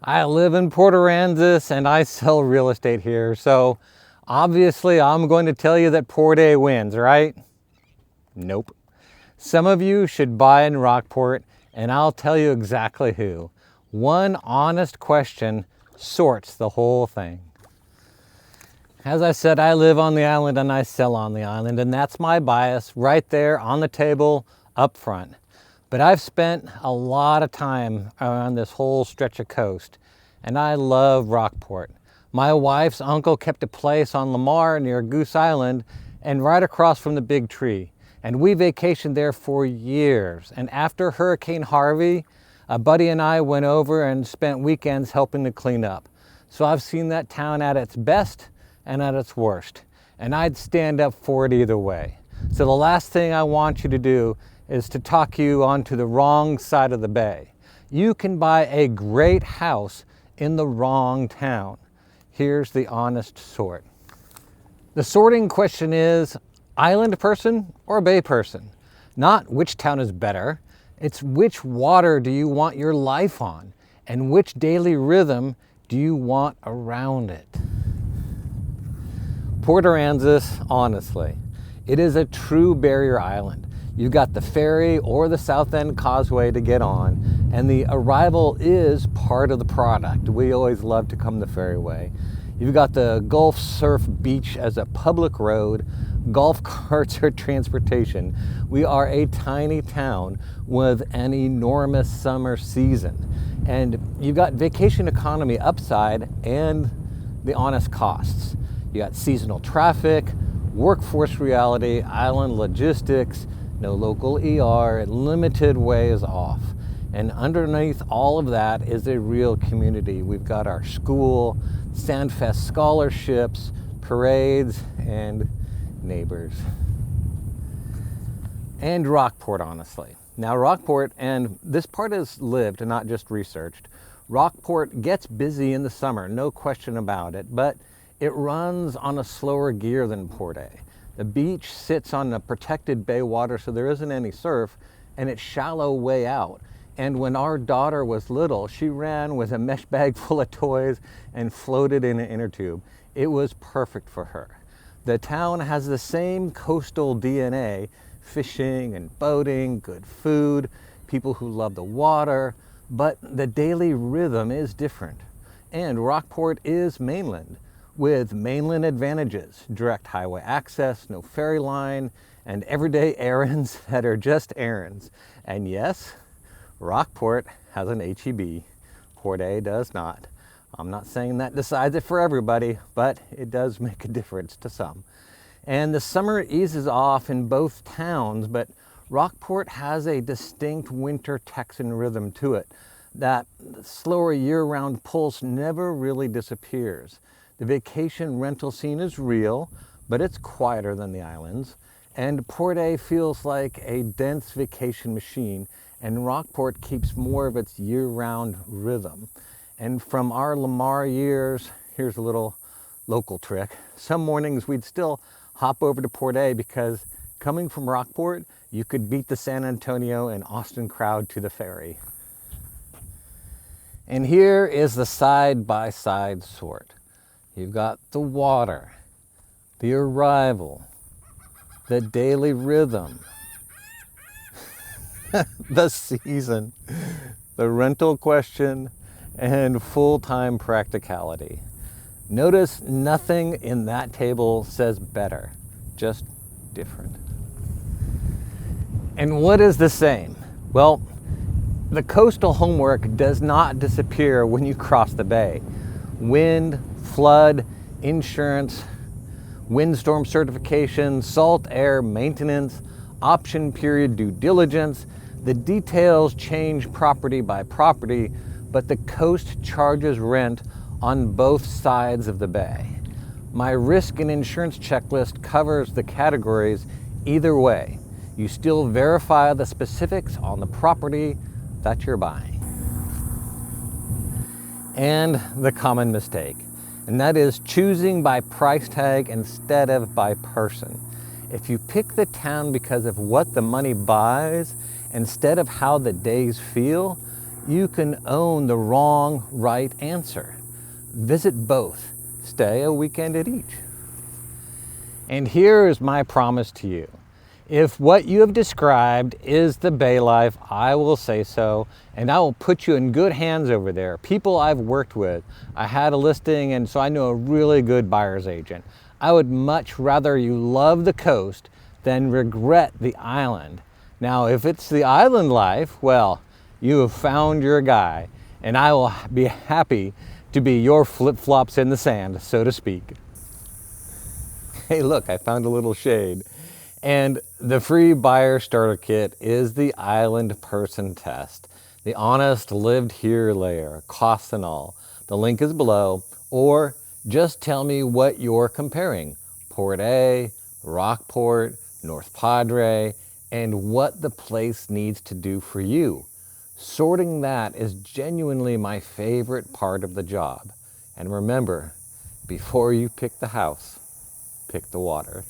I live in Port Aransas and I sell real estate here, so obviously I'm going to tell you that Port A wins, right? Nope. Some of you should buy in Rockport, and I'll tell you exactly who. One honest question sorts the whole thing. As I said, I live on the island and I sell on the island, and that's my bias right there on the table up front. But I've spent a lot of time around this whole stretch of coast, and I love Rockport. My wife's uncle kept a place on Lamar near Goose Island and right across from the Big Tree. And we vacationed there for years. And after Hurricane Harvey, a buddy and I went over and spent weekends helping to clean up. So I've seen that town at its best and at its worst. And I'd stand up for it either way. So the last thing I want you to do is to talk you onto the wrong side of the bay. You can buy a great house in the wrong town. Here's the honest sort. The sorting question is island person or bay person? Not which town is better. It's which water do you want your life on, and which daily rhythm do you want around it? Port Aransas, honestly, it is a true barrier island. You've got the ferry or the South End Causeway to get on, and the arrival is part of the product. We always love to come the ferryway. You've got the Gulf Surf Beach as a public road. Golf carts are transportation. We are a tiny town with an enormous summer season. And you've got vacation economy upside and the honest costs. You got seasonal traffic, workforce reality, island logistics, no local ER, limited ways off. And underneath all of that is a real community. We've got our school, Sandfest scholarships, parades, and neighbors. And Rockport, honestly. Now Rockport, and this part is lived and not just researched, Rockport gets busy in the summer, no question about it, but it runs on a slower gear than Port A. The beach sits on a protected bay water, so there isn't any surf, and it's shallow way out. And when our daughter was little, she ran with a mesh bag full of toys and floated in an inner tube. It was perfect for her. The town has the same coastal DNA, fishing and boating, good food, people who love the water, but the daily rhythm is different. And Rockport is mainland, with mainland advantages, direct highway access, no ferry line, and everyday errands that are just errands. And yes, Rockport has an HEB. Port A does not. I'm not saying that decides it for everybody, but it does make a difference to some. And the summer eases off in both towns, but Rockport has a distinct winter Texan rhythm to it. That slower year-round pulse never really disappears. The vacation rental scene is real, but it's quieter than the islands. And Port A feels like a dense vacation machine, and Rockport keeps more of its year-round rhythm. And from our Lamar years, here's a little local trick. Some mornings we'd still hop over to Port A because coming from Rockport, you could beat the San Antonio and Austin crowd to the ferry. And here is the side-by-side sort. You've got the water, the arrival, the daily rhythm, the season, the rental question, and full-time practicality. Notice nothing in that table says better, just different. And what is the same? Well, the coastal homework does not disappear when you cross the bay. Wind, flood, insurance, windstorm certification, salt air maintenance, option period due diligence. The details change property by property, but the coast charges rent on both sides of the bay. My risk and insurance checklist covers the categories either way. You still verify the specifics on the property that you're buying. And the common mistake, and that is choosing by price tag instead of by person. If you pick the town because of what the money buys instead of how the days feel, you can own the wrong right answer. Visit both. Stay a weekend at each. And here is my promise to you. If what you have described is the Bay life, I will say so, and I will put you in good hands over there. People I've worked with. I had a listing, and so I know a really good buyer's agent. I would much rather you love the coast than regret the island. Now, if it's the island life, well, you have found your guy, and I will be happy to be your flip-flops in the sand, so to speak. Hey, look, I found a little shade. And the free buyer starter kit is the island person test. The honest lived here layer, costs and all. The link is below, or just tell me what you're comparing. Port A, Rockport, North Padre, and what the place needs to do for you. Sorting that is genuinely my favorite part of the job. And remember, before you pick the house, pick the water.